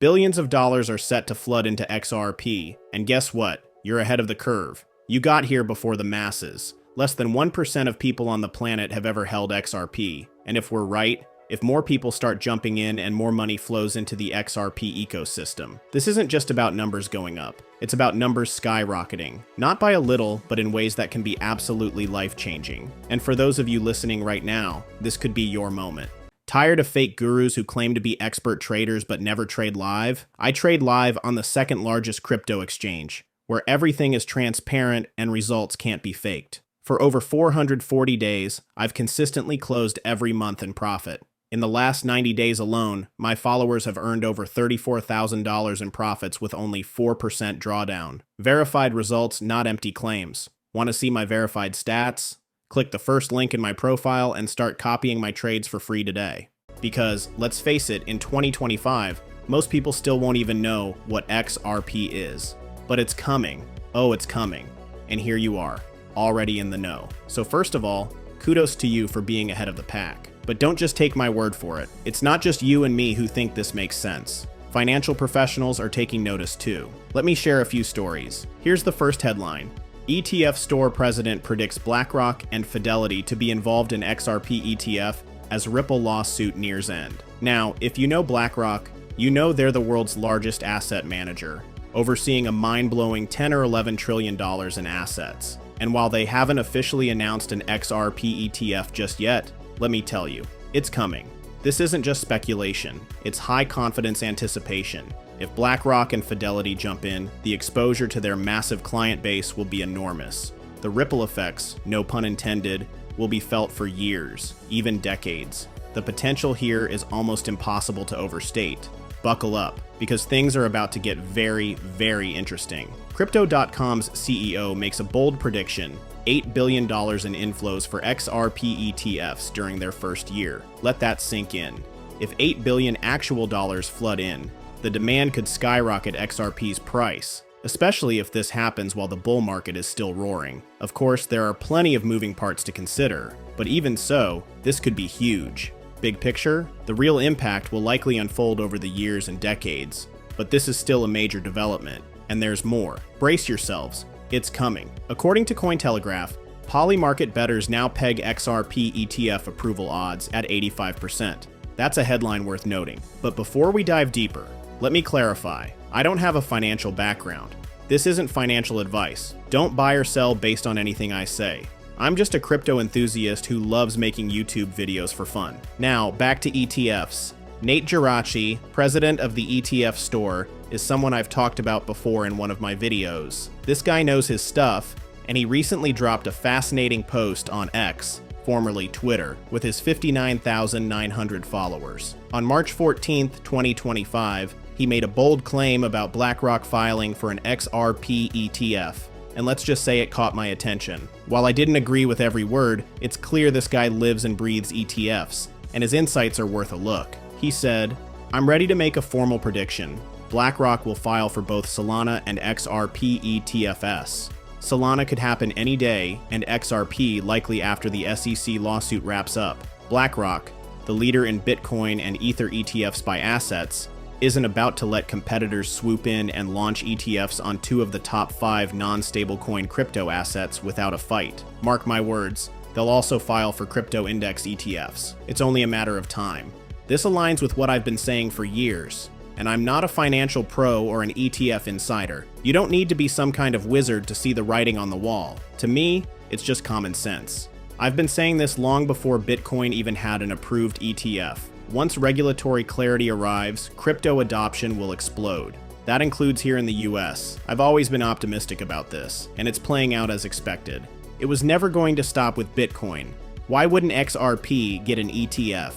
Billions of dollars are set to flood into XRP, and guess what? You're ahead of the curve. You got here before the masses. Less than 1% of people on the planet have ever held XRP, and if we're right, if more people start jumping in and more money flows into the XRP ecosystem. This isn't just about numbers going up. It's about numbers skyrocketing. Not by a little, but in ways that can be absolutely life-changing. And for those of you listening right now, this could be your moment. Tired of fake gurus who claim to be expert traders but never trade live? I trade live on the second largest crypto exchange, where everything is transparent and results can't be faked. For over 440 days, I've consistently closed every month in profit. In the last 90 days alone, my followers have earned over $34,000 in profits with only 4% drawdown. Verified results, not empty claims. Want to see my verified stats? Click the first link in my profile and start copying my trades for free today. Because, let's face it, in 2025, most people still won't even know what XRP is. But it's coming. Oh, it's coming. And here you are, already in the know. So first of all, kudos to you for being ahead of the pack. But don't just take my word for it. It's not just you and me who think this makes sense. Financial professionals are taking notice too. Let me share a few stories. Here's the first headline. ETF store president predicts BlackRock and Fidelity to be involved in XRP ETF as Ripple lawsuit nears end. Now, if you know BlackRock, you know they're the world's largest asset manager, overseeing a mind-blowing $10 or $11 trillion in assets. And while they haven't officially announced an XRP ETF just yet, let me tell you, it's coming. This isn't just speculation, it's high-confidence anticipation. If BlackRock and Fidelity jump in, the exposure to their massive client base will be enormous. The ripple effects, no pun intended, will be felt for years, even decades. The potential here is almost impossible to overstate. Buckle up, because things are about to get very, very interesting. Crypto.com's CEO makes a bold prediction: $8 billion in inflows for XRP ETFs during their first year. Let that sink in. If $8 billion actual dollars flood in, the demand could skyrocket XRP's price, especially if this happens while the bull market is still roaring. Of course, there are plenty of moving parts to consider, but even so, this could be huge. Big picture, the real impact will likely unfold over the years and decades, but this is still a major development, and there's more. Brace yourselves, it's coming. According to Cointelegraph, Polymarket bettors now peg XRP ETF approval odds at 85%. That's a headline worth noting. But before we dive deeper, let me clarify, I don't have a financial background. This isn't financial advice. Don't buy or sell based on anything I say. I'm just a crypto enthusiast who loves making YouTube videos for fun. Now, back to ETFs. Nate Geraci, president of the ETF store, is someone I've talked about before in one of my videos. This guy knows his stuff, and he recently dropped a fascinating post on X, formerly Twitter, with his 59,900 followers. On March 14th, 2025, he made a bold claim about BlackRock filing for an XRP ETF. And let's just say it caught my attention. While I didn't agree with every word, it's clear this guy lives and breathes ETFs, and his insights are worth a look. He said, "I'm ready to make a formal prediction. BlackRock will file for both Solana and XRP ETFs. Solana could happen any day, and XRP likely after the SEC lawsuit wraps up. BlackRock, the leader in Bitcoin and Ether ETFs by assets, isn't about to let competitors swoop in and launch ETFs on two of the top 5 non-stablecoin crypto assets without a fight. Mark my words, they'll also file for crypto index ETFs. It's only a matter of time." This aligns with what I've been saying for years, and I'm not a financial pro or an ETF insider. You don't need to be some kind of wizard to see the writing on the wall. To me, it's just common sense. I've been saying this long before Bitcoin even had an approved ETF. Once regulatory clarity arrives, crypto adoption will explode. That includes here in the US. I've always been optimistic about this, and it's playing out as expected. It was never going to stop with Bitcoin. Why wouldn't XRP get an ETF?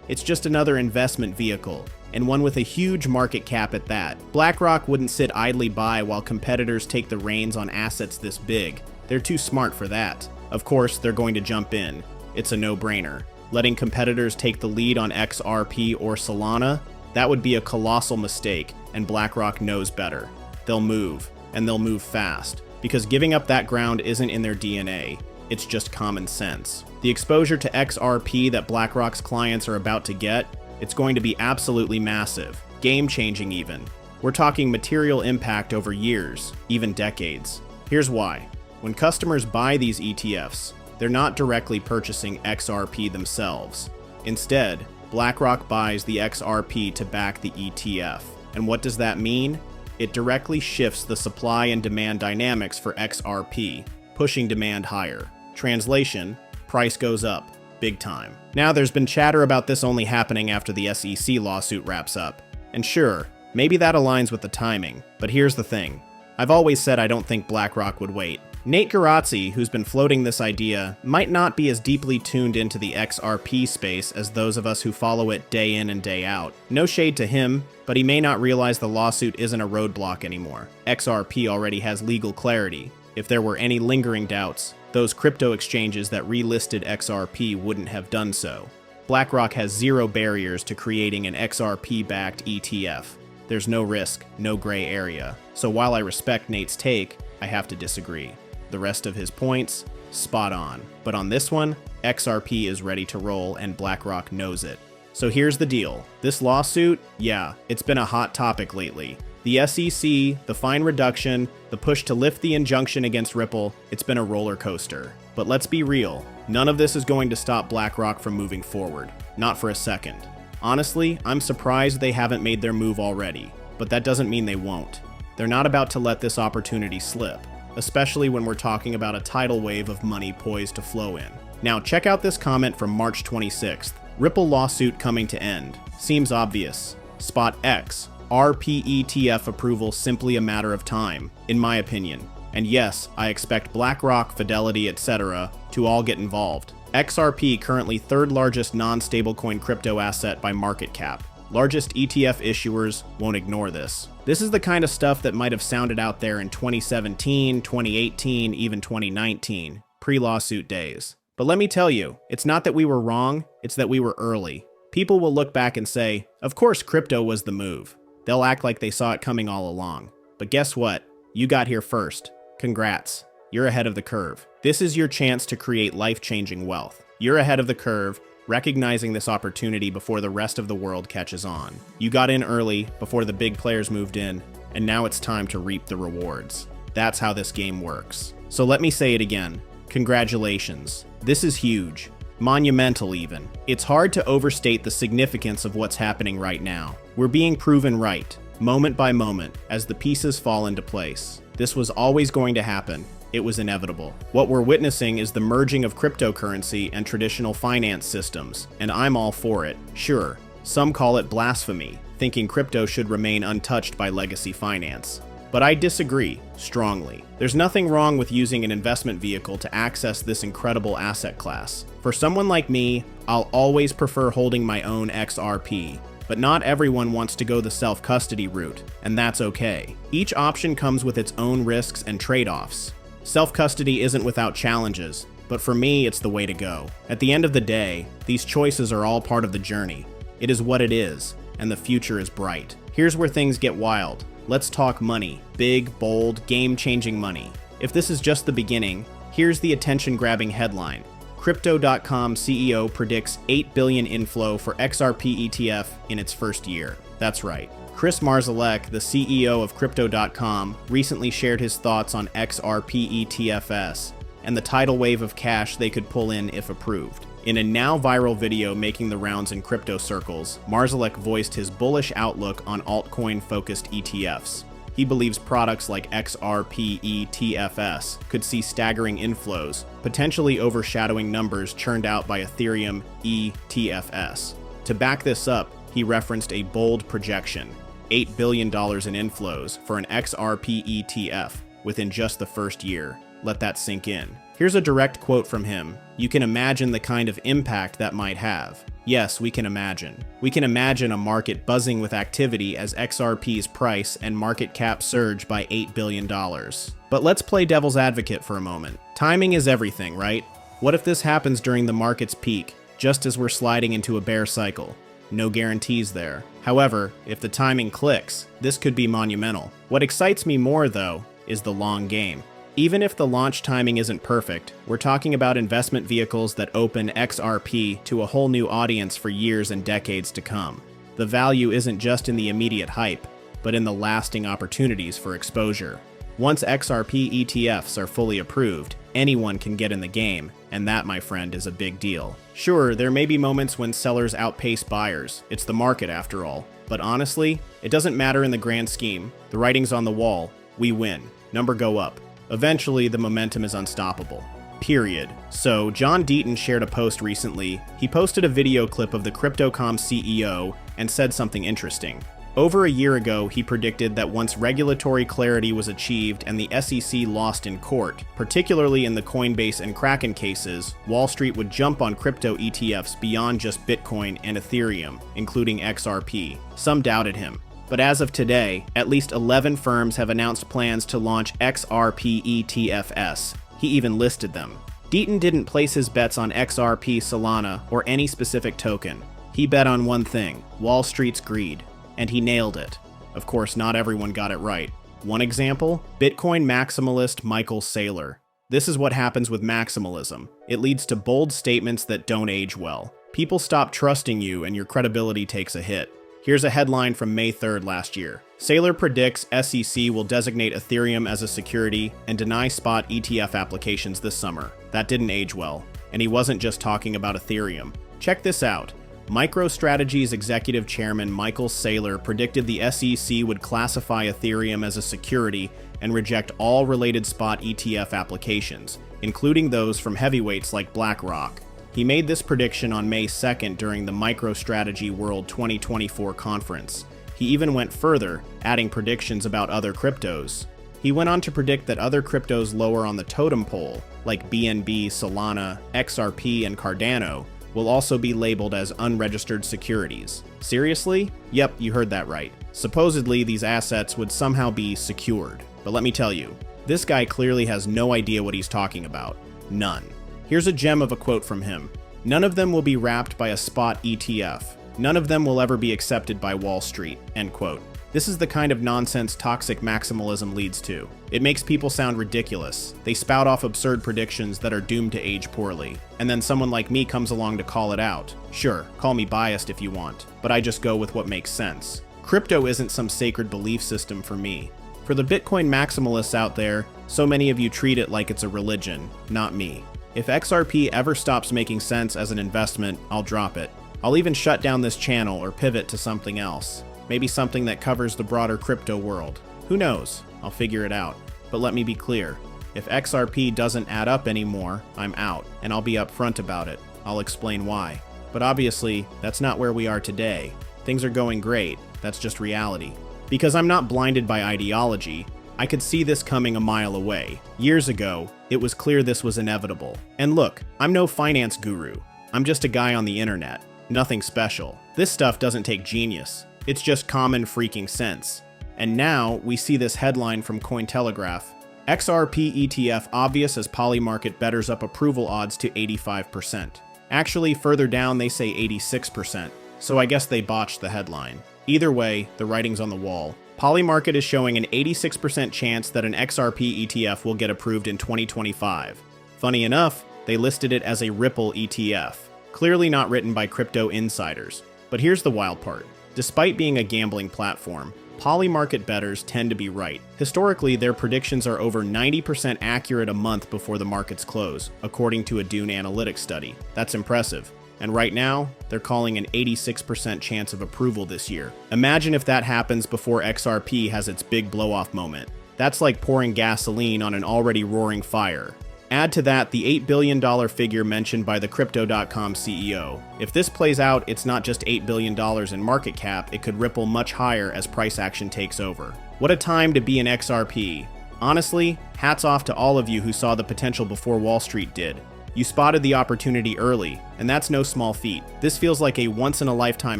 It's just another investment vehicle, and one with a huge market cap at that. BlackRock wouldn't sit idly by while competitors take the reins on assets this big. They're too smart for that. Of course, they're going to jump in. It's a no-brainer. Letting competitors take the lead on XRP or Solana? That would be a colossal mistake, and BlackRock knows better. They'll move, and they'll move fast, because giving up that ground isn't in their DNA. It's just common sense. The exposure to XRP that BlackRock's clients are about to get, it's going to be absolutely massive. game-changing even. We're talking material impact over years, even decades. Here's why. When customers buy these ETFs, they're not directly purchasing XRP themselves. Instead, BlackRock buys the XRP to back the ETF. And what does that mean? It directly shifts the supply and demand dynamics for XRP, pushing demand higher. Translation, price goes up, big time. Now, there's been chatter about this only happening after the SEC lawsuit wraps up. And sure, maybe that aligns with the timing, but here's the thing. I've always said I don't think BlackRock would wait. Nate Garazzi, who's been floating this idea, might not be as deeply tuned into the XRP space as those of us who follow it day in and day out. No shade to him, but he may not realize the lawsuit isn't a roadblock anymore. XRP already has legal clarity. If there were any lingering doubts, those crypto exchanges that relisted XRP wouldn't have done so. BlackRock has zero barriers to creating an XRP-backed ETF. There's no risk, no gray area. So while I respect Nate's take, I have to disagree. The rest of his points, spot on. But on this one, XRP is ready to roll and BlackRock knows it. So here's the deal. This lawsuit, yeah, it's been a hot topic lately. The SEC, the fine reduction, the push to lift the injunction against Ripple, it's been a roller coaster. But let's be real, none of this is going to stop BlackRock from moving forward. Not for a second. Honestly, I'm surprised they haven't made their move already, but that doesn't mean they won't. They're not about to let this opportunity slip, especially when we're talking about a tidal wave of money poised to flow in. Now, check out this comment from March 26th. Ripple lawsuit coming to end. Seems obvious. Spot X. RPETF approval simply a matter of time, in my opinion. And yes, I expect BlackRock, Fidelity, etc. to all get involved. XRP currently third largest non-stablecoin crypto asset by market cap. Largest ETF issuers won't ignore this. This is the kind of stuff that might have sounded out there in 2017, 2018, even 2019, pre-lawsuit days. But let me tell you, it's not that we were wrong, it's that we were early. People will look back and say, of course crypto was the move. They'll act like they saw it coming all along. But guess what? You got here first. Congrats. You're ahead of the curve. This is your chance to create life-changing wealth. You're ahead of the curve, recognizing this opportunity before the rest of the world catches on. You got in early, before the big players moved in, and now it's time to reap the rewards. That's how this game works. So let me say it again. Congratulations. This is huge. Monumental even. It's hard to overstate the significance of what's happening right now. We're being proven right, moment by moment, as the pieces fall into place. This was always going to happen. It was inevitable. What we're witnessing is the merging of cryptocurrency and traditional finance systems, and I'm all for it. Sure, some call it blasphemy, thinking crypto should remain untouched by legacy finance. But I disagree, strongly. There's nothing wrong with using an investment vehicle to access this incredible asset class. For someone like me, I'll always prefer holding my own XRP. But not everyone wants to go the self-custody route, and that's okay. Each option comes with its own risks and trade-offs. Self-custody isn't without challenges, but for me, it's the way to go. At the end of the day, these choices are all part of the journey. It is what it is, and the future is bright. Here's where things get wild. Let's talk money. Big, bold, game-changing money. If this is just the beginning, here's the attention-grabbing headline. Crypto.com CEO predicts 8 billion inflow for XRP ETF in its first year. That's right. Chris Marszalek, the CEO of Crypto.com, recently shared his thoughts on XRP ETFs and the tidal wave of cash they could pull in if approved. In a now viral video making the rounds in crypto circles, Marszalek voiced his bullish outlook on altcoin-focused ETFs. He believes products like XRP ETFs could see staggering inflows, potentially overshadowing numbers churned out by Ethereum ETFs. To back this up, he referenced a bold projection: $8 billion in inflows for an XRP ETF within just the first year. Let that sink in. Here's a direct quote from him. You can imagine the kind of impact that might have. Yes, we can imagine. We can imagine a market buzzing with activity as XRP's price and market cap surge by $8 billion. But let's play devil's advocate for a moment. Timing is everything, right? What if this happens during the market's peak, just as we're sliding into a bear cycle? No guarantees there. However, if the timing clicks, this could be monumental. What excites me more, though, is the long game. Even if the launch timing isn't perfect, we're talking about investment vehicles that open XRP to a whole new audience for years and decades to come. The value isn't just in the immediate hype, but in the lasting opportunities for exposure. Once XRP ETFs are fully approved, anyone can get in the game, and that, my friend, is a big deal. Sure, there may be moments when sellers outpace buyers. It's the market after all. But honestly, it doesn't matter in the grand scheme. The writing's on the wall. We win. Number go up. Eventually, the momentum is unstoppable. Period. So, John Deaton shared a post recently. He posted a video clip of the Crypto.com CEO and said something interesting. Over a year ago, he predicted that once regulatory clarity was achieved and the SEC lost in court, particularly in the Coinbase and Kraken cases, Wall Street would jump on crypto ETFs beyond just Bitcoin and Ethereum, including XRP. Some doubted him. But as of today, at least 11 firms have announced plans to launch XRP ETFs. He even listed them. Deaton didn't place his bets on XRP, Solana, or any specific token. He bet on one thing: Wall Street's greed. And he nailed it. Of course, not everyone got it right. One example? Bitcoin maximalist Michael Saylor. This is what happens with maximalism. It leads to bold statements that don't age well. People stop trusting you and your credibility takes a hit. Here's a headline from May 3rd last year. Saylor predicts SEC will designate Ethereum as a security and deny spot ETF applications this summer. That didn't age well. And he wasn't just talking about Ethereum. Check this out. MicroStrategy's executive chairman Michael Saylor predicted the SEC would classify Ethereum as a security and reject all related spot ETF applications, including those from heavyweights like BlackRock. He made this prediction on May 2nd during the MicroStrategy World 2024 conference. He even went further, adding predictions about other cryptos. He went on to predict that other cryptos lower on the totem pole, like BNB, Solana, XRP, and Cardano, will also be labeled as unregistered securities. Seriously? Yep, you heard that right. Supposedly, these assets would somehow be secured. But let me tell you, this guy clearly has no idea what he's talking about. None. Here's a gem of a quote from him. None of them will be wrapped by a spot ETF. None of them will ever be accepted by Wall Street. End quote. This is the kind of nonsense toxic maximalism leads to. It makes people sound ridiculous. They spout off absurd predictions that are doomed to age poorly. And then someone like me comes along to call it out. Sure, call me biased if you want, but I just go with what makes sense. Crypto isn't some sacred belief system for me. For the Bitcoin maximalists out there, so many of you treat it like it's a religion, not me. If XRP ever stops making sense as an investment, I'll drop it. I'll even shut down this channel or pivot to something else. Maybe something that covers the broader crypto world. Who knows? I'll figure it out. But let me be clear. If XRP doesn't add up anymore, I'm out, and I'll be upfront about it. I'll explain why. But obviously, that's not where we are today. Things are going great. That's just reality. Because I'm not blinded by ideology, I could see this coming a mile away. Years ago, it was clear this was inevitable. And look, I'm no finance guru. I'm just a guy on the internet. Nothing special. This stuff doesn't take genius. It's just common freaking sense. And now we see this headline from Cointelegraph. XRP ETF obvious as Polymarket betters up approval odds to 85%. Actually, further down they say 86%. So I guess they botched the headline. Either way, the writing's on the wall. Polymarket is showing an 86% chance that an XRP ETF will get approved in 2025. Funny enough, they listed it as a Ripple ETF. Clearly not written by crypto insiders. But here's the wild part. Despite being a gambling platform, Polymarket bettors tend to be right. Historically, their predictions are over 90% accurate a month before the markets close, according to a Dune Analytics study. That's impressive. And right now, they're calling an 86% chance of approval this year. Imagine if that happens before XRP has its big blow-off moment. That's like pouring gasoline on an already roaring fire. Add to that the $8 billion figure mentioned by the Crypto.com CEO. If this plays out, it's not just $8 billion in market cap, it could ripple much higher as price action takes over. What a time to be an XRP. Honestly, hats off to all of you who saw the potential before Wall Street did. You spotted the opportunity early, and that's no small feat. This feels like a once-in-a-lifetime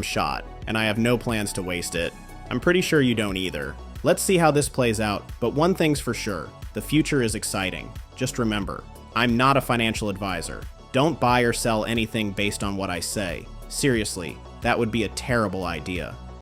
shot, and I have no plans to waste it. I'm pretty sure you don't either. Let's see how this plays out, but one thing's for sure. The future is exciting. Just remember, I'm not a financial advisor. Don't buy or sell anything based on what I say. Seriously, that would be a terrible idea.